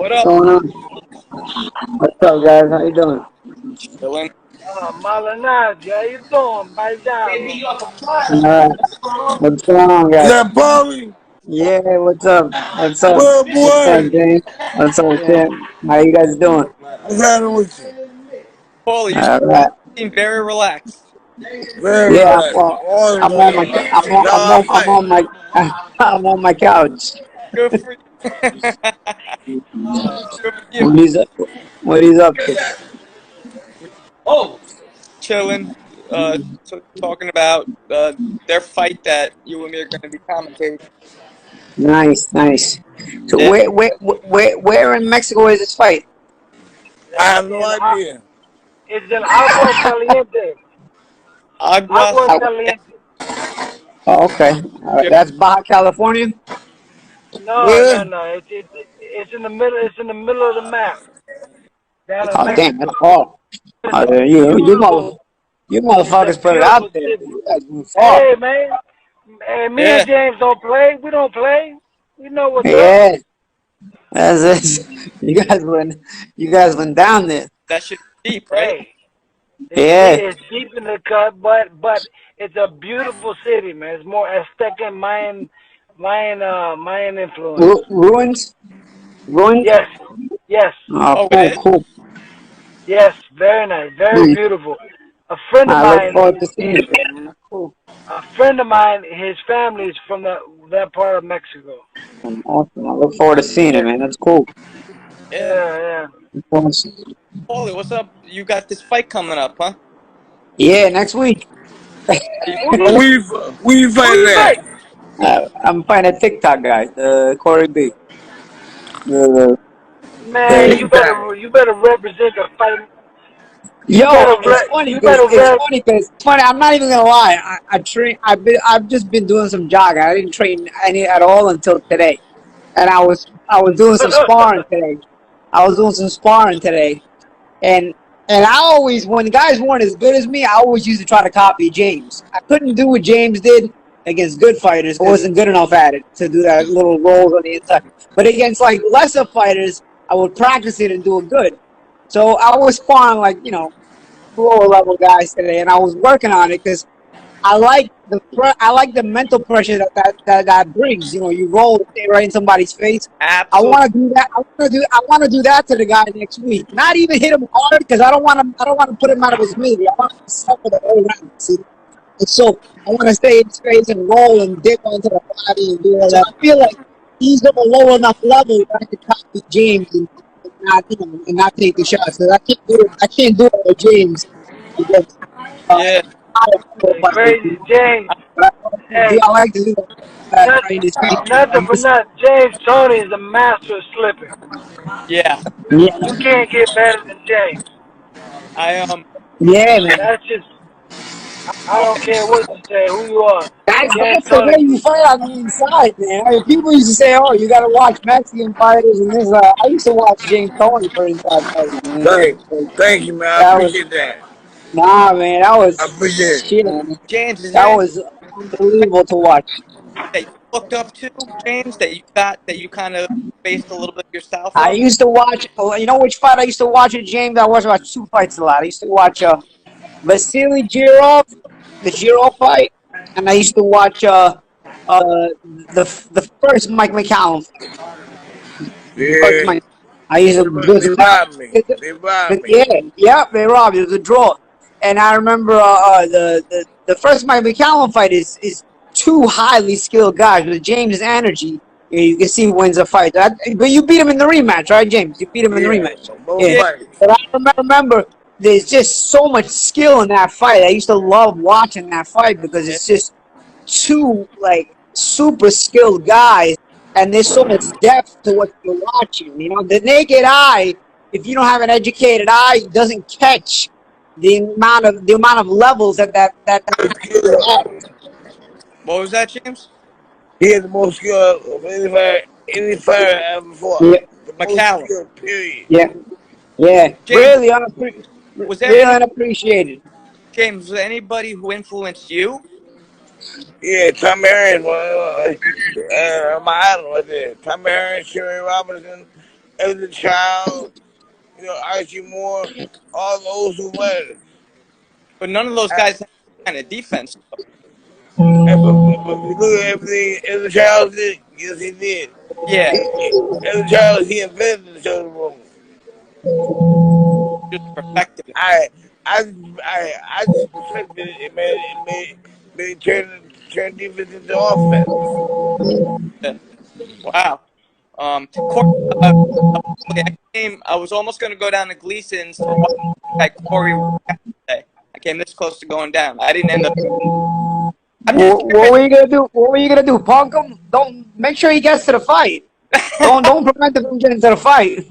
What What's up? going on? What's up, guys? How you doing? Chilling. Malignaggi, how you doing, paisano? All right. What's going on, Is guys? that Paulie? Yeah, what's up? What's up? What What's up, boy? James? What's up, Yeah. Tim? How you guys doing? What's happening with you? Paulie, you All right. seem very relaxed. Very Yeah, relaxed. well, Always I'm on my, relaxed. I'm Nah, fight. on my, I'm on my couch. Good for you. Good for you. What he's up? What he's up to? Oh, chilling. Talking about their fight that you and me are going to be commentating. Nice, nice. So Yeah. where in Mexico is this fight? I have no idea. It's in Agua Caliente. Agua. Agua I, Caliente. oh, okay. All right. That's Baja California. No, no, Where? no. It's in the middle. It's in the middle of the map. Down in Oh, damn, that's Mexico. far. It's Oh, a beautiful. you It's a motherfuckers put it out beautiful there. city. You guys move far. Hey, man. Hey, me Yeah. and James don't play. We don't play. We know what's up. Yeah, that's it. You guys went down there. That should be deep, right? Hey, Yeah. it's deep in the cut, but it's a beautiful city, man. It's more Aztec and Mayan influence. Ruins? Ruins? Yes, yes, Oh, Oh, cool, it is? cool. yes. Very nice, very Nice. beautiful. A friend of I look mine, forward to seeing it. Man. Cool. his family is from that part of Mexico. Awesome. I look forward to seeing it, Yeah, man. That's cool. Yeah. yeah, Paulie, what's up? You got this fight coming up, huh? Yeah, next week. You- yeah. We Who fighting you that. fight? I'm finding a TikTok guy, Corey B. The, Man, the, TikTok. you better represent the fight. Yo, You better rep. it's funny. I'm not even gonna lie. I train. I've just been doing some jogging. I didn't train any at all until today, and I was doing some sparring today. I was doing some sparring today, and I always, when guys weren't as good as me, I always used to try to copy James. I couldn't do what James did against good fighters. I wasn't good enough at it to do that little rolls on the inside. But against like lesser fighters, I would practice it and do it good. So I was sparring like, lower level guys today, and I was working on it because I like the mental pressure that brings. You roll right in somebody's face. I Absolutely. want to do that. I want to do that to the guy next week. Not even hit him hard because I don't want to put him out of his misery. I want to suffer the whole round. See, and so I want to stay in space and roll and dip onto the body and do all that. I feel like he's on a low enough level that I can copy James and not take the shots. Because I can't do it. I can't do it with James because Yeah. I don't know Hey, if I can do crazy James. it. But Hey, I like to do that not, right in his face. nothing for nothing. James Toney is the master of slipping. Yeah. You Yeah, can't get better than James. I yeah, man. That's just. I don't care what you say, who you are. James That's the way Toney. you fight on the inside, man. I mean, people used to say, "Oh, you got to watch Mexican fighters," and this. I used to watch James Toney for inside fights, man. Thank you, man. I That was appreciate that. Nah, man. That I was appreciate it. shit, man. James, is That there any was unbelievable to watch. that you looked up to, James, that you kind of based a little bit of your style I from? used to watch. You know which fight I used to watch at James? I watched about two fights a lot. I used to watch Vasily Girov, the Girov fight, and I used to watch the first Mike McCallum fight. The first Yeah. Mike. I used to They robbed me. They robbed me. yeah, they robbed. It was a draw, and I remember the first Mike McCallum fight is two highly skilled guys with James' energy. You can see who wins a fight. But you beat him in the rematch, right, James? You beat him in the Yeah. rematch. Both Yeah. Yeah. fights. But I remember there's just so much skill in that fight. I used to love watching that fight because Yeah. it's just two like super skilled guys, and there's so much depth to what you're watching. The naked eye, if you don't have an educated eye, doesn't catch the amount of levels that computer has. What was that, James? He had the most skill of any fighter I ever fought. Yeah, The most McCallum. skill, period. yeah, yeah. James, was there Really any unappreciated. James, was there anybody who influenced you? Yeah, Tommy Hearns, my idol right there. Tommy Hearns, Sherry Robinson, as a child, Archie Moore, all those who went. But none of those I, guys have kind of defense. but if you look at everything as a child did, yes, he did. Yeah, As a child, he invented the shoulder roll. just perfected it. I, I, I just perfected it. Made it turn defense into offense. Yeah. Wow. Corey, I was almost going to go down to Gleason's to watch that Corey today. I came this close to going down. I didn't end up. I'm just What were you gonna do? What were you gonna do? Punk him? Don't make sure he gets to the fight. Don't prevent him from getting to the fight.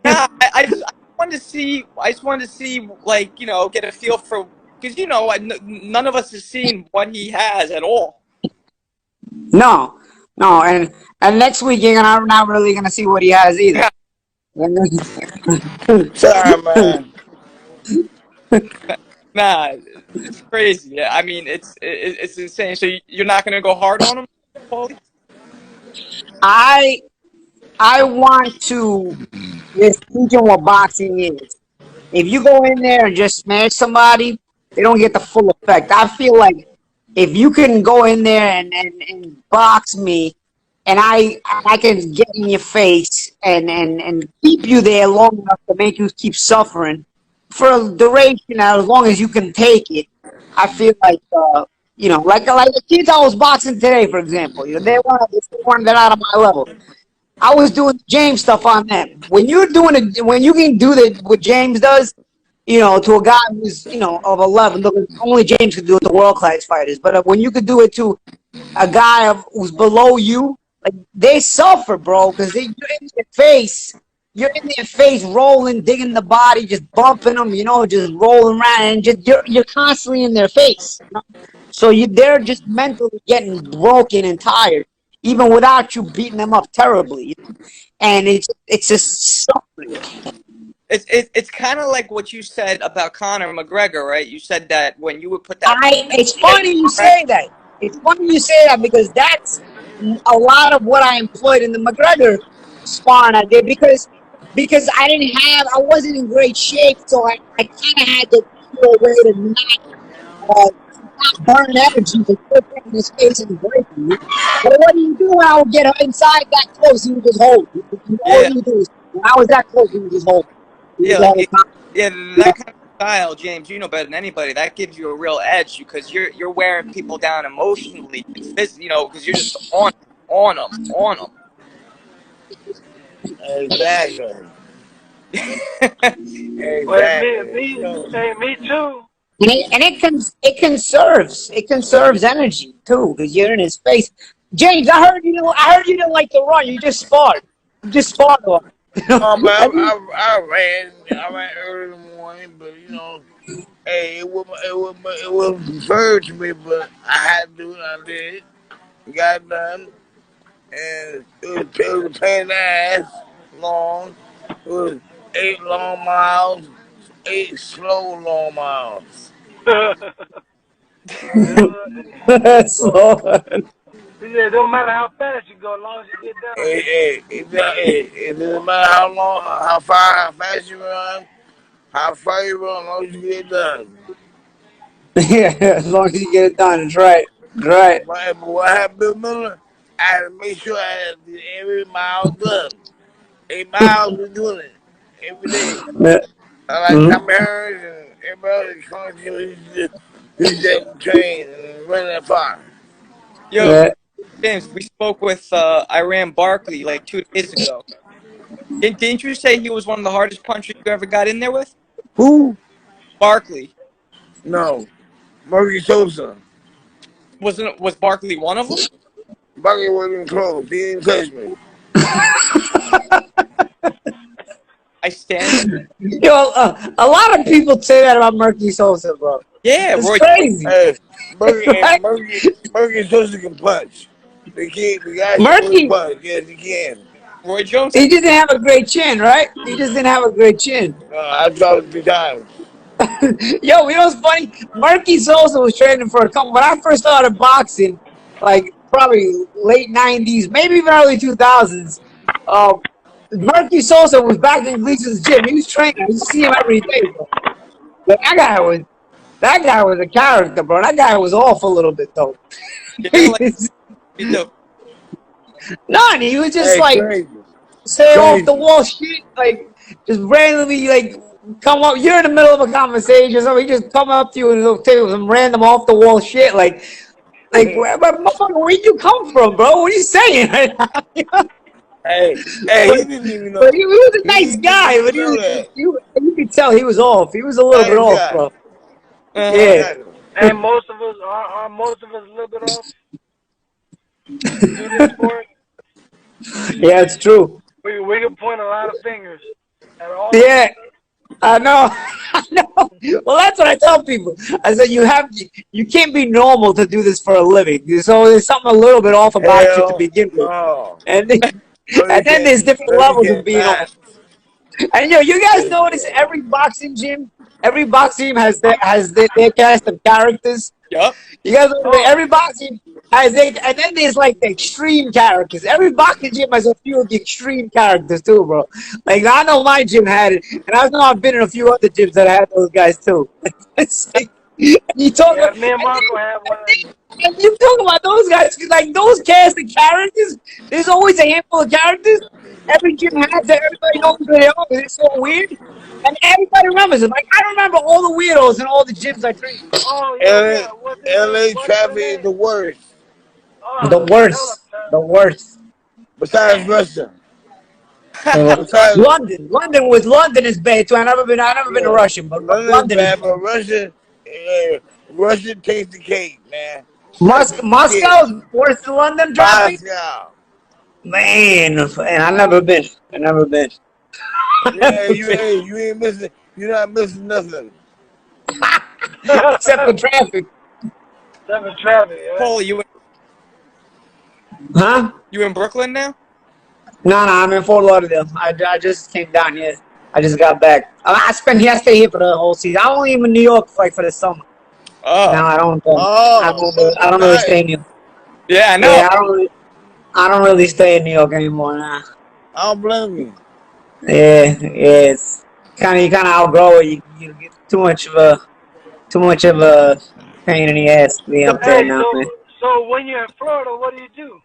Nah, I just wanted to see. I just wanted to see, like, get a feel for, because none of us has seen what he has at all. No, and next week you're not really gonna see what he has either. Sorry, man. Nah, it's crazy. Yeah, I mean, it's insane. So you're not gonna go hard on him, Paulie? I want to just teach him what boxing is. If you go in there and just smash somebody, they don't get the full effect. I feel like if you can go in there and box me, and I can get in your face and keep you there long enough to make you keep suffering for a duration as long as you can take it. I feel like like the kids I was boxing today, for example, they're not on my level. I was doing James stuff on them. When you can do what James does, to a guy who's of 11. Look, only James could do it to world class fighters. But when you could do it to a guy who's below you, like, they suffer, bro, because you're in their face. You're in their face, rolling, digging the body, just bumping them, just rolling around, and you're constantly in their face. So they're just mentally getting broken and tired, even without you beating them up terribly. And it's just suffering. It's kind of like what you said about Conor McGregor, right? You said that when you would put that. It's funny you say that. It's funny you say that because that's a lot of what I employed in the McGregor sparring I did because I wasn't in great shape, so I kind of had to do a way to not burn energy to put him in his face and break him. But what do you do when I would get inside that close? He would just hold. All you do is when I was that close, he would just hold. That kind of style, James, you know better than anybody. That gives you a real edge because you're wearing people down emotionally, because you're just on them. Exactly. Well, me too. And it conserves energy too because you're in his face. James, I heard you didn't like to run. You just sparred. On. Oh man, I ran early in the morning, but hey, it was preferred to me, but I had to do it. I did, got it done, and it was a pain in the ass, long. It was 8 long miles, 8 slow long miles. So, It don't matter how fast you go, as long as you get done. It doesn't matter how fast you run, how far you run, as long as you get it done. yeah, as long as you get it done, it's right. Right. But what happened, Bill Miller? I had to make sure I had every mile done. 8 miles, we're doing it every day. I like Tommy Hearns and everybody else comes to who's that train and run that far. Yo, James, we spoke with Iran Barkley like 2 days ago. Didn't you say he was one of the hardest punchers you ever got in there with? Who? Barkley. No. Murray Sosa. Was Barkley one of them? Barkley wasn't close. He didn't touch me. I stand. Yo, a lot of people say that about Murky Sosa, bro. Yeah, it's Roy. Crazy. Hey, Murky Sosa can punch. The guy Murky, can punch. Yes, he can. Roy Jones. He just didn't have a great chin, right? He just didn't have a great chin. I dropped it 3 times. Yo, you know what's funny? Marky Sosa was training for a couple. When I first started boxing, like probably late '90s, maybe even early 2000s, Murky Sosa was back in Lisa's gym. He was training. You see him every day, bro. But that guy was a character, bro. That guy was off a little bit though. Yeah, like you do. None. He was just Hey, like crazy. say off the Crazy. wall shit, like just randomly like come up. You're in the middle of a conversation, so he just come up to you and he'll tell you some random off the wall shit, like motherfucker, where you come from, bro? What are you saying right now? Hey, he but, didn't even know. but he was a He nice didn't guy, even but know that. you could tell he was off. He was a little bit Nice off, guy. bro. Uh-huh. Yeah. Exactly. And most of us are most of us a little bit off to do this sport. Yeah, it's true. We can point a lot of fingers at all of Yeah, us. I know. I know. Well, that's what I tell people. I said you can't be normal to do this for a living. So there's something a little bit off about you to Hell begin with, no. and then, No, you and then can't. there's different No, you levels of can't being off. not. And you guys notice every boxing gym, every boxing gym has their cast of characters. Yup. You guys know Oh, every boxing has and then there's like the extreme characters. Every boxing gym has a few of the extreme characters too, bro. Like I know my gym had it, and I know I've been in a few other gyms that had those guys too. It's like, and you talk yeah, about, me and Marko have one. and you talk about those guys, 'cause, like those cast of characters. There's always a handful of characters. Every gym has that. Everybody knows who they are. 'Cause it's so weird, and everybody remembers it. Like I remember all the weirdos in all the gyms I trained. Oh LA, yeah. What's his LA What's the traffic is name? the worst. The Oh, tell him, worst. man. The worst. Besides Russia. Besides, London is bad too. I never been to yeah, Russia, but London is London is bad, but bad. Russia takes the cake, man. That's the shit. Moscow's worse than London traffic. Moscow. Man, and I never been. I never been. I Yeah, never been. you ain't missing. You're not missing nothing. Except for traffic, Seven traffic, yeah. Paulie, huh? you in Brooklyn now? No, I'm in Fort Lauderdale. I just came down here. I just got back. I spent here. I stay here for the whole season. I'm only in New York like for the summer. Oh. Now I don't. Oh, I don't really stay in nice. New York. Yeah, I know. Yeah, I don't really stay in New York anymore now. I don't blame you. Yeah, yeah. It's you kind of outgrow it. You get too much of a pain in the ass being up there Hey, now, man. so when you're in Florida, what do you do?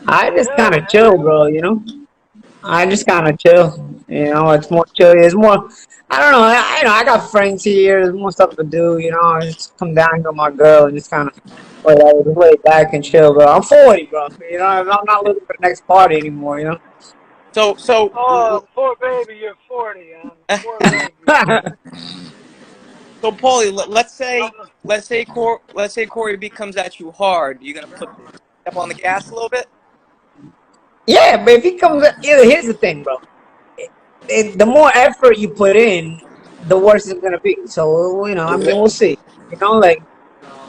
I You just tell kind me, of chill, bro. You know, I just kind of chill. You know, it's more chill. It's more. I don't know. I got friends here. There's more stuff to do. You know, I just come down here with my girl and just kind of lay back and chill, bro. I'm 40, bro. You know, I'm not looking for the next party anymore. You know. Oh, poor baby, you're 40, poor baby. So Paulie, let's say Corey B comes at you hard. You gonna step on the gas a little bit? Yeah, but if he comes, here's the thing, bro. The more effort you put in, the worse it's gonna be. So you know, I mean, we'll see. You know, like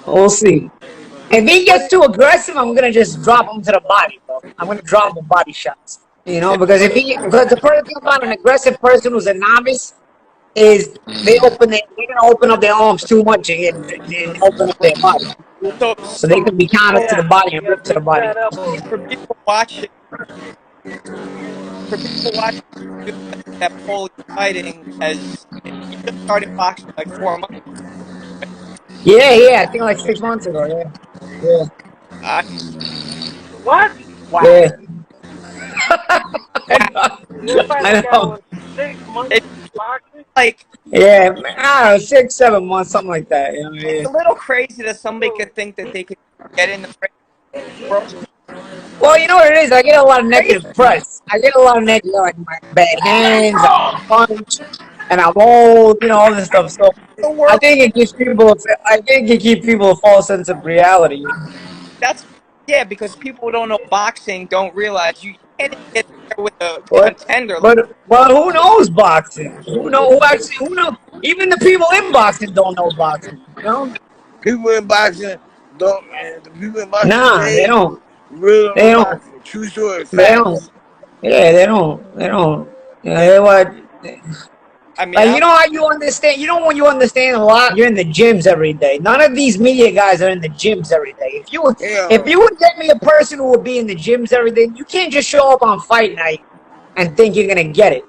we'll see. If he gets too aggressive, I'm gonna just drop him to the body, bro. I'm gonna drop him body shots. You know, because because the person about an aggressive person who's a novice is they're gonna open up their arms too much and open up their body, So so they can be countered to the Yeah, body you and got ripped to the big body. fat elbows. for people watching, that Paulie fighting as he just started boxing like 4 months. Yeah. I think like 6 months ago. Yeah, I, What? wow, yeah. wow. You're fighting I a guy know. with 6 months It's boxing? like Yeah, I don't know, 6, 7 months, something like that. You know, it's yeah. a little crazy that somebody could think that they could get in the world. Well, you know what it is? I get a lot of Crazy. negative press. I get a lot of negative, like my bad hands, I punch, and I'm old, you know, all this stuff. So The I world. think it gives people, I think it gives people a false sense of reality. You know? That's yeah, because people who don't know boxing don't realize you can't even get there with a But, contender. but who knows boxing? Who knows? Even the people in boxing don't know boxing. You know? People in boxing don't, and the people in boxing Nah, they today don't. really don't know They don't. boxing. True story, They facts. don't. Yeah, they don't. They don't. You know, Yeah, they what? I mean, Like you know how you understand. You know when you understand a lot. You're in the gyms every day. None of these media guys are in the gyms every day. If Hell, you would get me a person who would be in the gyms every day, you can't just show up on fight night and think you're gonna get it.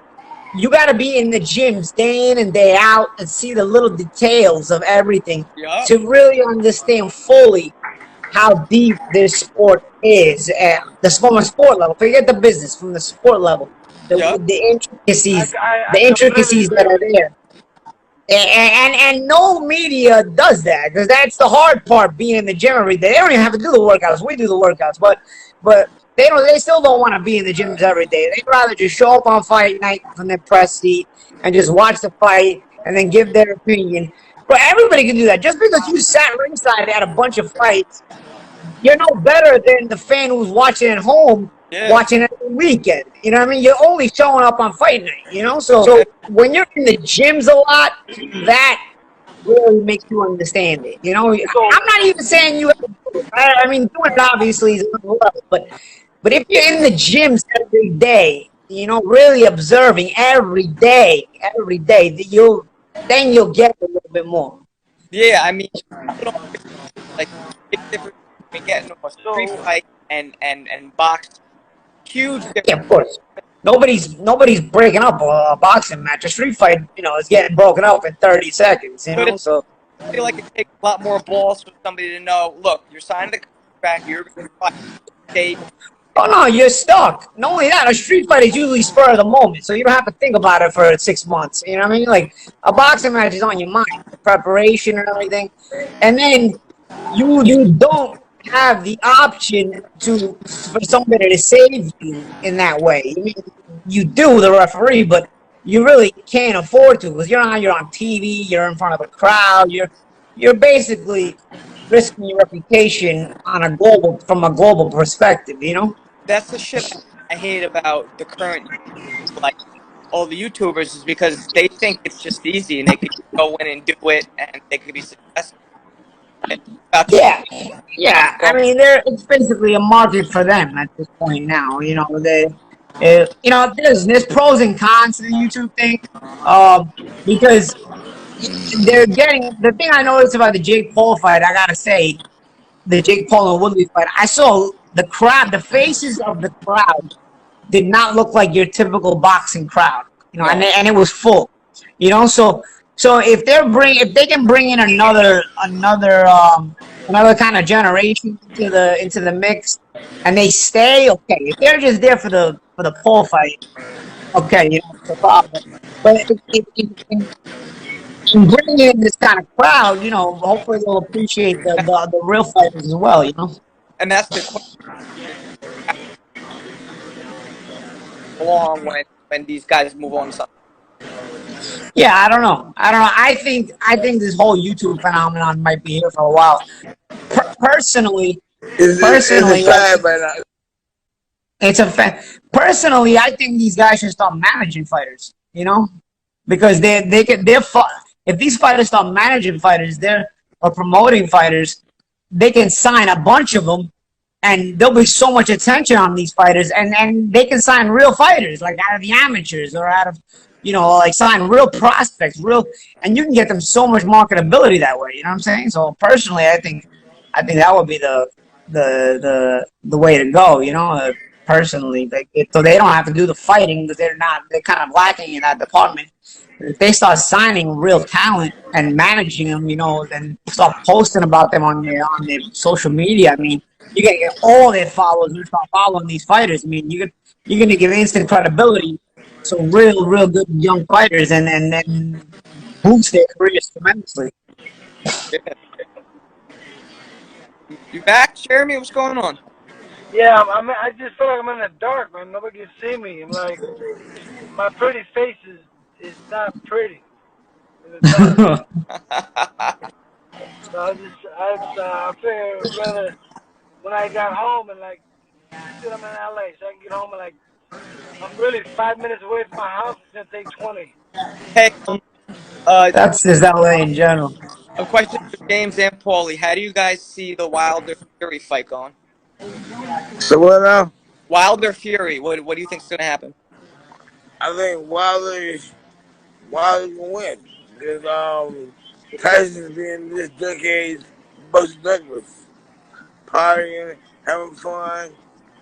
You got to be in the gyms day in and day out and see the little details of everything Yup. to really understand fully how deep this sport is. From a sport level, forget the business. From the sport level, the Yup. the intricacies, I the completely intricacies that agree are with you. there. And no media does that, because that's the hard part. Being in the gym every day, they don't even have to do the workouts. We do the workouts, but they don't. They still don't want to be in the gyms every day. They'd rather just show up on fight night from their press seat and just watch the fight and then give their opinion. But everybody can do that. Just because you sat ringside at a bunch of fights, you're no better than the fan who's watching at home, Yeah. watching it every weekend. You know what I mean? You're only showing up on fight night, you know? So when you're in the gyms a lot, that really makes you understand it. You know, So I'm not even saying you have to do it. I mean, doing it obviously is another level, but if you're in the gyms every day, you know, really observing every day, then you'll get a little bit more. Yeah. I mean, people don't understand, like, big difference between getting a street so fight and boxing. Huge Yeah, difference. of course. Nobody's breaking up a boxing match. A street fight, you know, is getting broken up in 30 seconds. You But know, so I feel like it takes a lot more balls for somebody to know, look, you're signing the contract, you're going to fight date. oh no, you're stuck. Not only that, a street fight is usually spur of the moment, so you don't have to think about it for 6 months. You know what I mean? Like a boxing match is on your mind, the preparation and everything, and then you don't have the option to for somebody to save you in that way. I mean, you do the referee, but you really can't afford to because you're on TV, you're in front of a crowd, you're basically risking your reputation on a global from a global perspective. You know. That's the shit I hate about the current, like, all the YouTubers is because they think it's just easy and they could go in and do it and they could be successful. About to Yeah, yeah. I go. mean, it's basically a market for them at this point now. You know, there's pros and cons to the YouTube thing, because they're getting the thing I noticed about the Jake Paul fight. I gotta say, the Jake Paul and Woodley fight. I saw the faces of the crowd did not look like your typical boxing crowd. You know, No. and it was full. You know, so if they can bring in another kind of generation into the mix, and they stay okay. If they're just there for the pole fight, okay, you know, no problem. But if bring in this kind of crowd, you know, hopefully they'll appreciate the real fighters as well. You know. And that's the question along when these guys move on to something. Yeah, I don't know. I think this whole YouTube phenomenon might be here for a while. Personally, It's a personally, like, fad right now. it's a fact. Personally, I think these guys should start managing fighters. You know, because if these fighters start managing fighters, or promoting fighters, they can sign a bunch of them, and there'll be so much attention on these fighters, and they can sign real fighters like out of the amateurs or out of, you know, like sign real prospects, and you can get them so much marketability that way. You know what I'm saying? So personally, I think that would be the way to go. You know, personally, like so they don't have to do the fighting because they're kind of lacking in that department. If they start signing real talent and managing them, you know, then start posting about them on their social media. I mean, you're gonna get all their followers who start following these fighters. I mean, you're gonna give instant credibility to real good young fighters, and then boost their careers tremendously. Yeah. You back, Jeremy? What's going on? yeah, I just feel like I'm in the dark, man. Nobody can see me. I'm like my pretty face is not pretty in the dark. So I figured rather when I got home and like I'm in LA, so I can get home and like I'm really 5 minutes away from my house. It's gonna take 20. Hey, That's just LA in general. a question for James and Paulie. How do you guys see the Wilder Fury fight going? So what now? Wilder Fury. What do you think's gonna happen? I think Wilder can win because Tyson's been this decade's Buster Douglas, partying, having fun,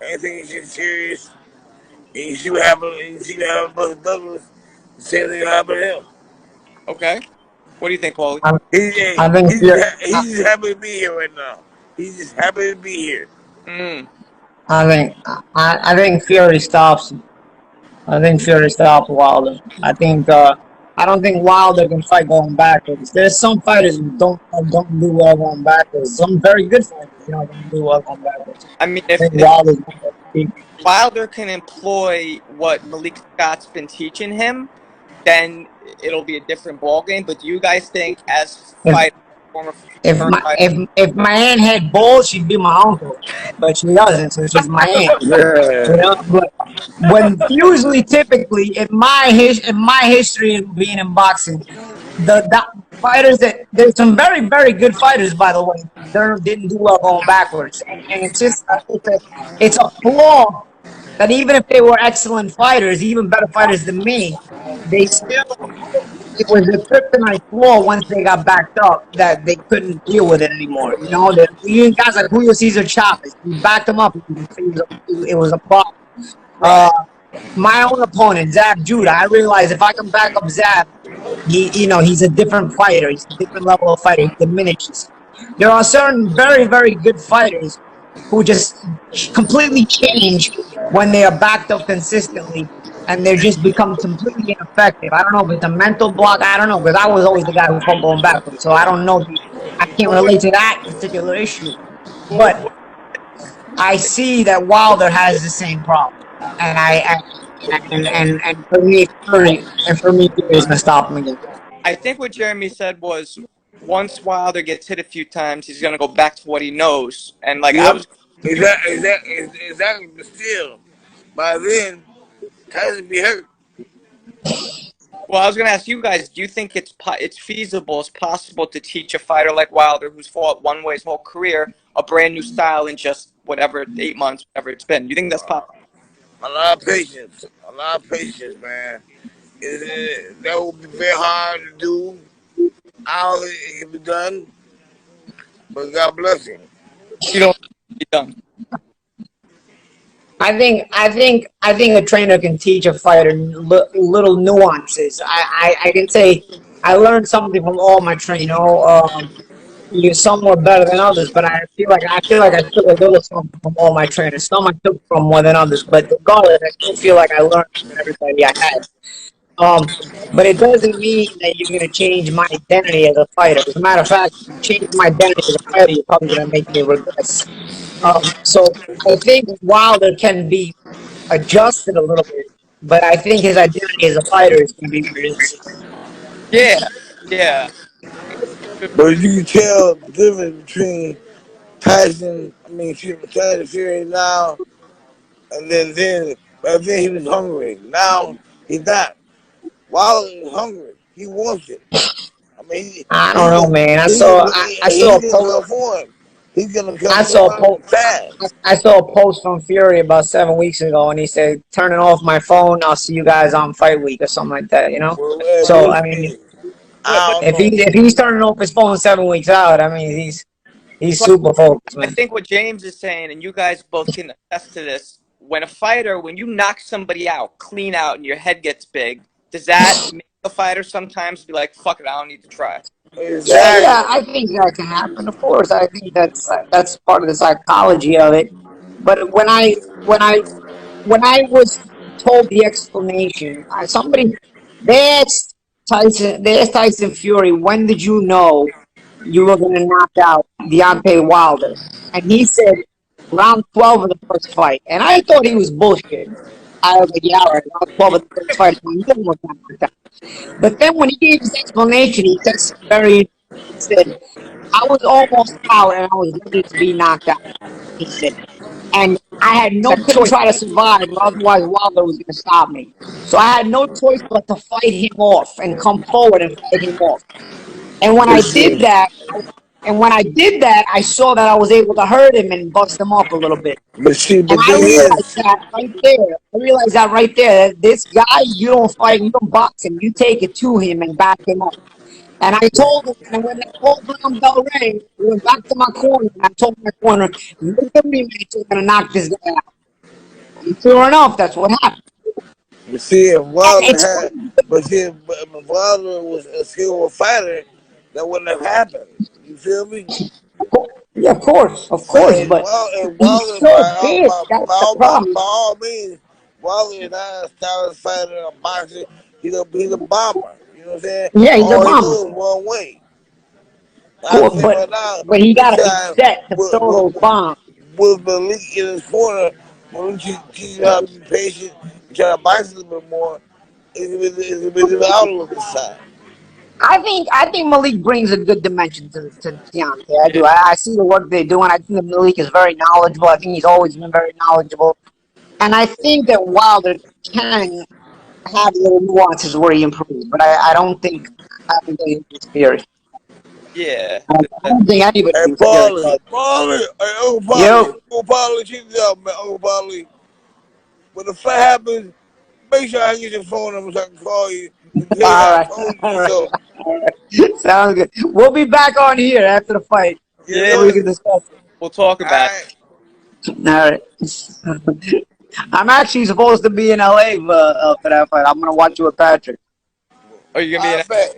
anything is serious. You see what happened? You see what happened to Buster Douglas? The same thing happened to him. Okay. What do you think, Paulie? I, He, I think he's just happy to be here right now. He's just happy to be here. Mm. I think Fury stops. I think Fury stops Wilder. I don't think Wilder can fight going backwards. There's some fighters who don't do well going backwards. Some very good fighters, don't do well going backwards. I mean, I think if Wilder's Wilder can employ what Malik Scott's been teaching him, then it'll be a different ballgame. But do you guys think, as if fighter, former current fighter, if my aunt had balls, she'd be my uncle, but she doesn't, so she's my aunt. Yeah. But when usually, typically, in my history of being in boxing, the fighters there's some very good fighters, by the way, they didn't do well going backwards, and it's just it's a flaw that even if they were excellent fighters, even better fighters than me, they still it was a kryptonite flaw once they got backed up that they couldn't deal with it anymore. Even guys like Julio Cesar Chavez, you backed him up, it was a problem. right? My own opponent, Zab Judah, I realized if I can back up Zab, he's a different fighter. He's a different level of fighter. He diminishes. There are certain very good fighters who just completely change when they are backed up consistently, and they just become completely ineffective. I don't know if it's a mental block. I don't know, because I was always the guy who fought going backwards, so I don't know. I can't relate to that particular issue, but I see that Wilder has the same problem, and for me, Fury is gonna stop him again. I think what Jeremy said was, once Wilder gets hit a few times, he's gonna go back to what he knows. And like I Yep. was, Exactly. But still, by then, Tyson be hurt. well, I was gonna ask you guys, do you think it's feasible, it's possible to teach a fighter like Wilder, who's fought one way his whole career, a brand new style in just whatever 8 months, whatever it's been? Do you think that's possible? A lot of patience. Man. That would be very hard to do. I don't think it can be done, but God bless him. You don't be done. I think a trainer can teach a fighter little nuances. I can say I learned something from all my trainers. Some were better than others, but I feel like I took a little something from all my trainers. Some I took from more than others, but regardless, I still feel like I learned from everybody I had. But it doesn't mean that you're going to change my identity as a fighter. As a matter of fact, if you change my identity as a fighter, you're probably going to make me regress. So I think Wilder can be adjusted a little bit, but I think his identity as a fighter is going to be what it is. Yeah. But you can tell the difference between Tyson Fury now, and then he was hungry. Now he's not. Wilder is hungry. He wants it. I don't know, man. I saw a post from Fury about 7 weeks ago, and he said, "Turning off my phone. I'll see you guys on Fight Week or something like that." So I mean, if he's turning off his phone 7 weeks out, I mean he's super focused, man. I think what James is saying, and you guys both can attest to this, when you knock somebody out, clean out, and your head gets big, does that make a fighter sometimes be like, fuck it, I don't need to try? Yeah, I think that can happen. Of course, I think that's part of the psychology of it. But when I was told the explanation, they asked Tyson Fury, when did you know you were going to knock out Deontay Wilder? And he said round 12 of the first fight. And I thought he was bullshit. I was like, yeah, all right, round 12 of the first fight. But then when he gave his explanation, he said, I was almost out and I was ready to be knocked out, he said. And I had no choice to try to survive, otherwise Wilder was going to stop me. So I had no choice but to fight him off and come forward and fight him off. And when I did that, I saw that I was able to hurt him and bust him up a little bit. I realized that right there. That this guy, you don't fight, you don't box him, you take it to him and back him up. And I told him, and when that whole round bell rang, we went back to my corner, and I told my corner, look at me, mate, you're going to knock this guy out. Sure enough, that's what happened. But see, if And Wilder it's had, funny. but see, if Wilder was a skillful fighter, that wouldn't have happened. You feel me? Yeah, of But course, but he's Wilder, so big. That's the by problem. all means, Wilder is not a stylish fighter, a boxer. He's a bomber. You know what I'm saying? Yeah, he's a All he bomber. goes one way. Of I'm course, saying right now, but he this gotta be time set to with throw those bombs. Malik in his corner, Malik teach you how to be patient and try to box a little bit more. It's a bit of an outlook this time. I think Malik brings a good dimension to Deontay. I Yeah, do. I see the work they do, and I think that Malik is very knowledgeable. I think he's always been very knowledgeable, and I think that Wilder can have little nuances where he improves, but I don't think he's serious. yeah. I don't think anybody Hey, can fear Paulie, it. Paulie, hey, Yo, Uncle Paulie, check this out, man, Uncle Paulie. When the fight happens, make sure I get your phone number so I can call you and tell you all I right, told all you right, so. all right. Sounds good. We'll be back on here after the fight You Yeah, so know we it? can discuss we'll talk about it. Alright. it. All right. I'm actually supposed to be in LA for that fight. I'm gonna watch you with Patrick. Are you gonna be I in? bet.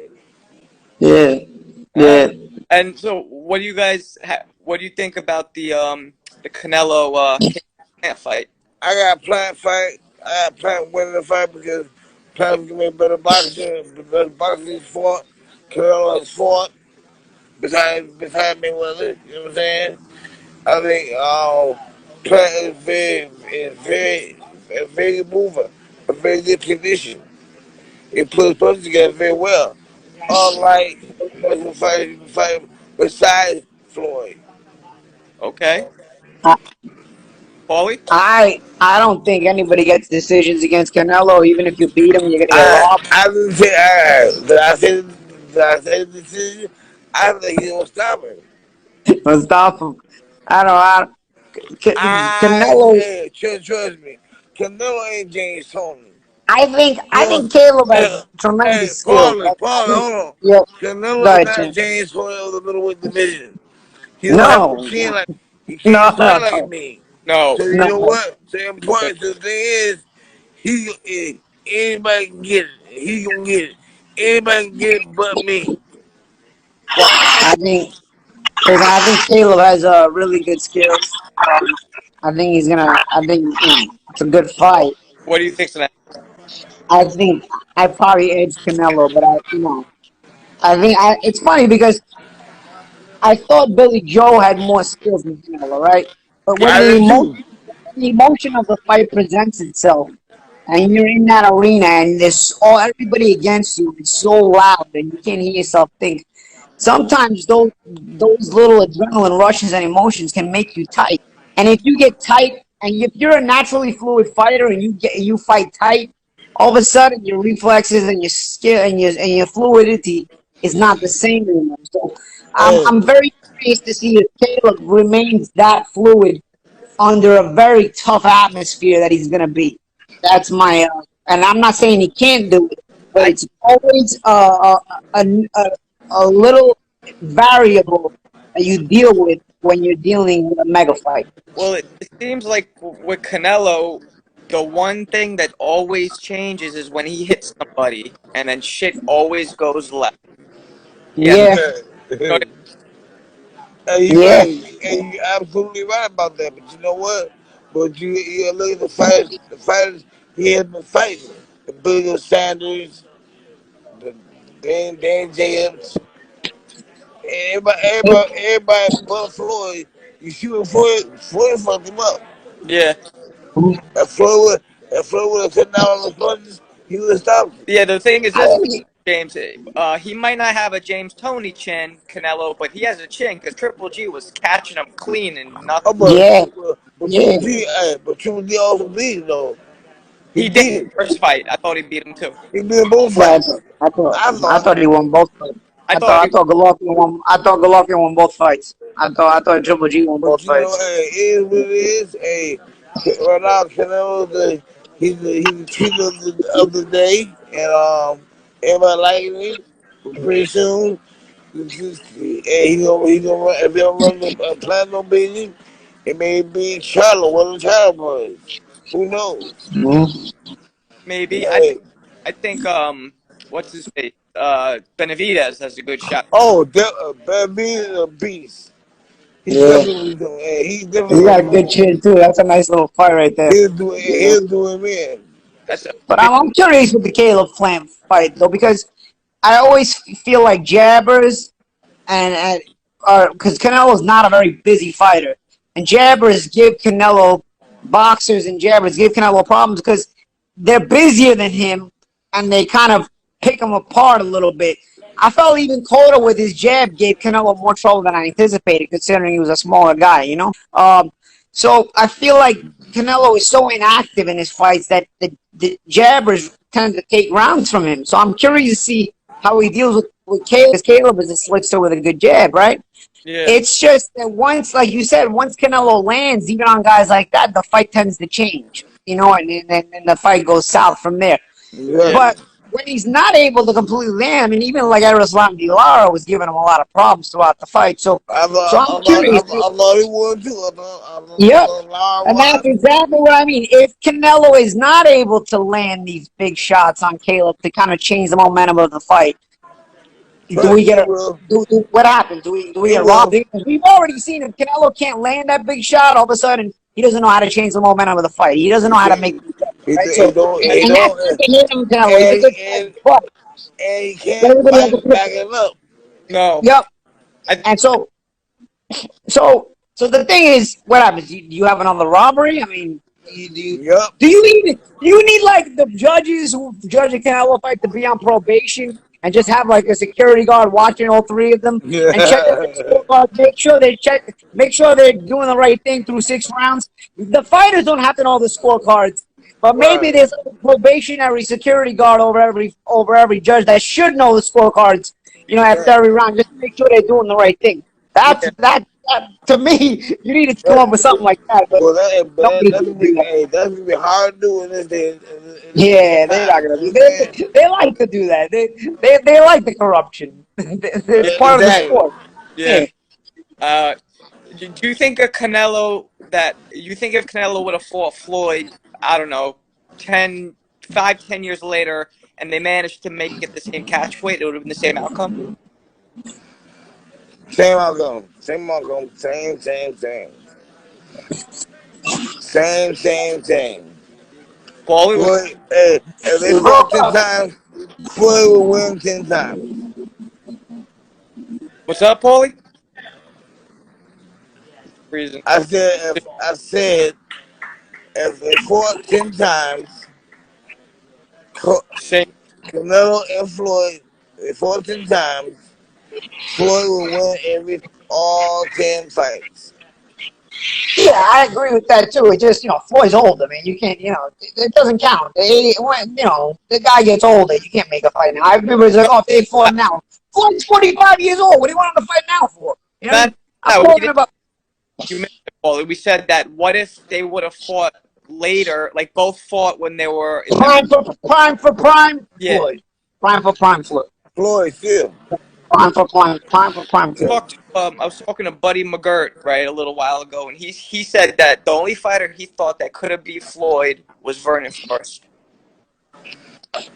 Yeah, All right. yeah. And so, what do you guys? What do you think about the Canelo Plant fight? I got a plant fight. I got a plant winning the fight because Plant can be a better boxer. The best boxer he's fought. Canelo has fought beside me with it. You know what I'm saying? I think Plant is a very good mover, a very good condition. He puts punches together very well. Unlike most of the fighters you can fight besides Floyd. Okay, I Paulie. I don't think anybody gets decisions against Canelo. Even if you beat him, you're gonna get robbed. I didn't say did I say the decision? I think he gonna stop him. But stop him. I don't. I, Canelo. Trust me. Canelo ain't James Tony. He I don't, think Caleb hey, has tremendous hey, skills. I think. Hold on. Yeah. Go Canelo is ahead, not Chin. James Tony of the middleweight division. He don't have no No, chin like he no, can't fight like me. No. So you know no. what? The important the thing is anybody can get it. He gonna get it. Anybody can get it but me. What? I think. Listen, I think Caleb has really good skills. I think he's gonna. I think it's a good fight. What do you think's gonna? I think I probably edge Canelo, but I think it's funny because I thought Billy Joe had more skills than Canelo, right? But Yeah. when I did too. the emotion of the fight presents itself, and you're in that arena, and there's all everybody against you, it's so loud, and you can't hear yourself think. Sometimes those little adrenaline rushes and emotions can make you tight. And if you get tight, and if you're a naturally fluid fighter, and you fight tight, all of a sudden your reflexes and your skill and your fluidity is not the same anymore. So Hey, I'm very curious to see if Caleb remains that fluid under a very tough atmosphere that he's going to be. That's my, and I'm not saying he can't do it, but I it's always a little variable that you deal with when you're dealing with a mega fight. well, it seems like with Canelo, the one thing that always changes is when he hits somebody, and then shit always goes left. Yeah. Yeah, You know yeah, and you absolutely right about that. But you know what? But you look at the fighters he has been fighting. The Bill Sanders, the Dan Jacobs, everybody but Floyd. You see what Floyd fucked him up. Yeah. If Floyd would have taken down all those punches, he would have stopped him. Yeah. The thing is I this, think, James. He might not have a James Tony chin, Canelo, but he has a chin because Triple G was catching him clean and Oh, nothing. yeah, but yeah. Triple G also beat him though. He He did beat him. first fight. I thought he beat him too. He beat them both Yeah, fights. I I thought. thought he won both fights. I thought I thought Golovkin won. I thought Golovkin won both fights. I thought Triple G won both But you know, fights. hey, it is what it is. Hey, right now Canelo, he's the treat of the day, and everybody liking him. But pretty soon, he's gonna run, if he don't run the platinum beat him, it may be Charlo, one of the Charlo brothers. Who knows? Maybe. Hey. I think what's his face? Benavidez has a good shot. Oh, Baby is a beast. He's Yeah. definitely doing. He's definitely He got a gonna good do. chin too. That's a nice little fight right there. He'll do it. He'll do him in. That's a But big, I'm curious with the Caleb Plant fight though, because I always feel like jabbers and because Canelo's not a very busy fighter, and jabbers give Canelo boxers and jabbers give Canelo problems because they're busier than him and they kind of pick him apart a little bit. I felt even Cotto with his jab gave Canelo more trouble than I anticipated, considering he was a smaller guy, you know? So I feel like Canelo is so inactive in his fights that the jabbers tend to take rounds from him. So I'm curious to see how he deals with Caleb, because Caleb is a slickster with a good jab, right? yeah. It's just that once, like you said, once Canelo lands, even on guys like that, the fight tends to change, you know, and the fight goes south from there. Yeah. But when he's not able to completely land, I mean, even like Erislan Lara was giving him a lot of problems throughout the fight. So I'm curious. I thought he would too. Yep. I And that's exactly what I mean. If Canelo is not able to land these big shots on Caleb to kind of change the momentum of the fight, do we get what happens? Do we get robbed? Because we've already seen if Canelo can't land that big shot, all of a sudden he doesn't know how to change the momentum of the fight. He doesn't know how to make it right. So, and that's the hit on Canelo. He's a good fighter, but and he can't everybody has fight to back it up. No. Yep. And so the thing is, what happens? Do you have another robbery? I mean, Yep. do you need like the judges who judge a Canelo fight to be on probation and just have like a security guard watching all three of them and check their scorecard, make sure they're doing the right thing through 6 rounds. The fighters don't have to know the scorecards, but maybe there's a probationary security guard over every judge that should know the scorecards. You know, after every round, just to make sure they're doing the right thing. That to me, you need to come up with something like that. But that's gonna be hard to do in this day. Yeah, they're not gonna do. They like to do that. They like the corruption. It's part of the sport. Yeah. Do you think if Canelo would have fought Floyd, I don't know, 10 years later, and they managed to make it the same catch weight, it would have been the same outcome? Same outcome. Same. Paulie, If they fought 10 times, Floyd will win 10 times. what's up, Paulie? Reason. I said if they fought 10 times, Same. Canelo and Floyd, they fought 10 times, Floyd will win all 10 fights. Yeah, I agree with that too. It just, Floyd's old. I mean, you can't, it doesn't count. The guy gets older. You can't make a fight now. I remember it's like, if they fought now. Floyd's 45 years old. What do you want him to fight now for? You know, I'm talking about. You mentioned it, Paulie. We said that what if they would have fought later, like both fought when they were in prime for prime yeah. Floyd. Prime for prime Floyd. Floyd still. Prime for prime Floyd. I was talking to Buddy McGirt, right, a little while ago, and he said that the only fighter he thought that could have beat Floyd was Vernon Forrest.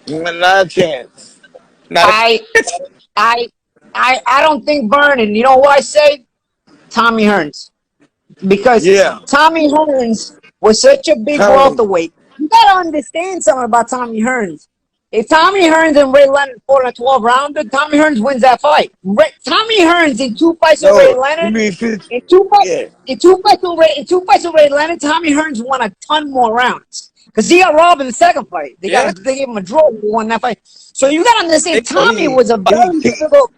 Not a chance. I don't think Vernon. You know what I say? Tommy Hearns. Because Tommy Hearns was such a big welterweight. You gotta understand something about Tommy Hearns. If Tommy Hearns and Ray Leonard fought in a 12-rounder, Tommy Hearns wins that fight. Tommy Hearns in 2 fights with Ray Leonard, in two fights with Ray Leonard, Tommy Hearns won a ton more rounds because he got robbed in the second fight. They gave him a draw. He won that fight. So you gotta understand, Tommy was a very difficult.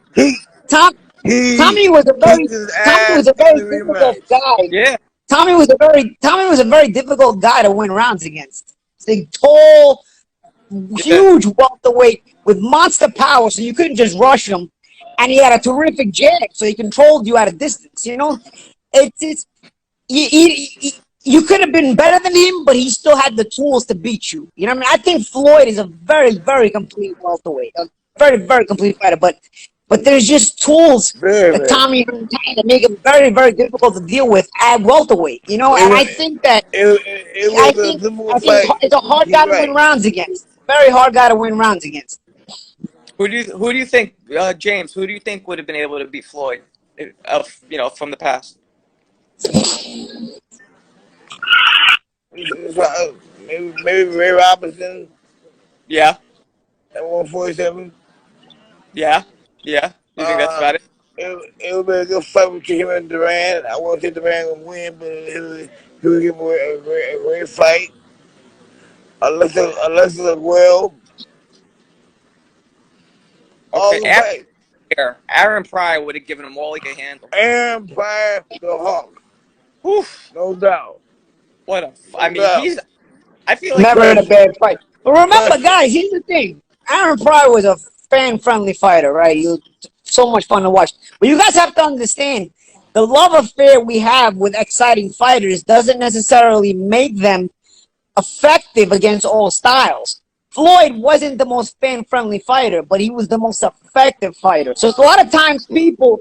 Tommy was a very difficult guy. Yeah. Tommy was a very difficult guy to win rounds against. He's tall, huge welterweight with monster power, so you couldn't just rush him. And he had a terrific jab, so he controlled you at a distance. You could have been better than him, but he still had the tools to beat you. You know what I mean? I think Floyd is a very, very complete welterweight, a very, very complete fighter. But but there's just tools Very, that very. Tommy that make it very, very difficult to deal with at welterweight. You know, It and was I think that it was a difficult fight. it's a hard You're guy to win right. rounds against. Very hard guy to win rounds against. Who do you think, James? Who do you think would have been able to beat Floyd, from the past? Maybe Ray Robinson Yeah, at 147. yeah, yeah. You think that's Uh, about it? it would be a good fight between him and Durant. I won't say Durant would win, but he would give him a great fight. Unless it's a well, all Okay, the fight. Aaron Pryor would have given him all he could handle. Aaron Pryor, the Hawk, Oof, no doubt, what a! I no mean, doubt. I feel like Never he. in a bad fight. But remember, Trust guys, here's the thing. Aaron Pryor was a fan-friendly fighter, right? So much fun to watch. But you guys have to understand, the love affair we have with exciting fighters doesn't necessarily make them effective against all styles. Floyd wasn't the most fan-friendly fighter, but he was the most effective fighter. So a lot of times people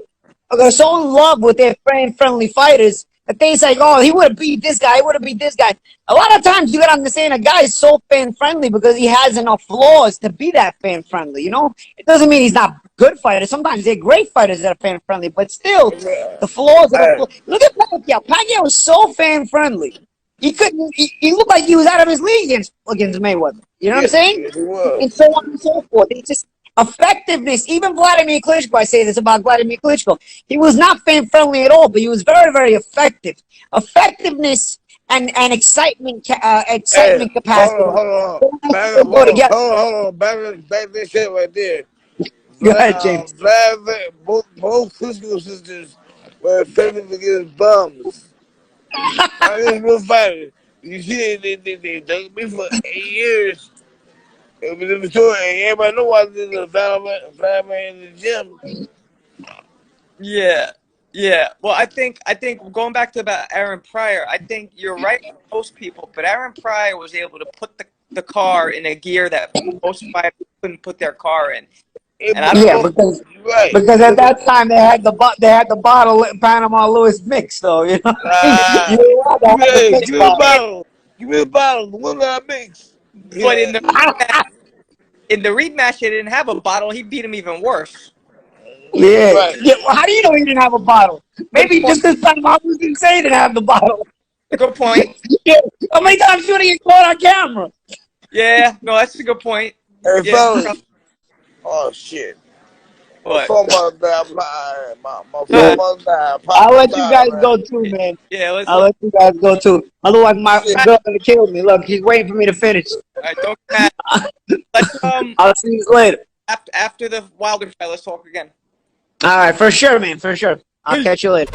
are so in love with their fan-friendly fighters that they say, oh, he would have beat this guy, he would have beat this guy. A lot of times you got to understand a guy is so fan-friendly because he has enough flaws to be that fan-friendly, you know? It doesn't mean he's not a good fighter. Sometimes they're great fighters that are fan-friendly, but still, the flaws are the flaws. Look at Pacquiao. Pacquiao was so fan-friendly. He couldn't. He looked like he was out of his league against Mayweather. You know what I'm saying? Yes, he was. And so on and so forth. It's just effectiveness. Even Vladimir Klitschko. I say this about Vladimir Klitschko. He was not fan friendly at all, but he was very, very effective. Effectiveness and excitement, excitement capacity. Hold on. Go together. Hold on. Back this shit right there. Go ahead, James. Both Klitschko sisters were effective against bums. I didn't real fighters. You see, they dug me for 8 years. It was in the story, and everybody know why I did the Vladimir in the gym. Yeah, yeah. Well, I think going back to about Aaron Pryor, I think you're right with most people, but Aaron Pryor was able to put the car in a gear that most fighters couldn't put their car in. And I don't know. Because at that time they had the bottle Panama Lewis mix, though. You know, Give me a bottle. Give me a bottle. What got mix? But in the rematch, they didn't have a bottle. He beat him even worse. Yeah. Well, how do you know he didn't have a bottle? Maybe just this time I was insane he didn't have the bottle. Good point. Yeah. How many times should he get caught on camera? Yeah, no, that's a good point. Hey, Yeah. fellas. Oh, shit. What? My phone must die. My phone must die. I'll let you guys go too, man. Yeah, I'll let you guys go too. Otherwise, my girl's gonna kill me. Look, he's waiting for me to finish. All right, don't get mad. Let's I'll see you later. after the Wilder fight, let's talk again. All right, for sure, man. For sure. I'll catch you later.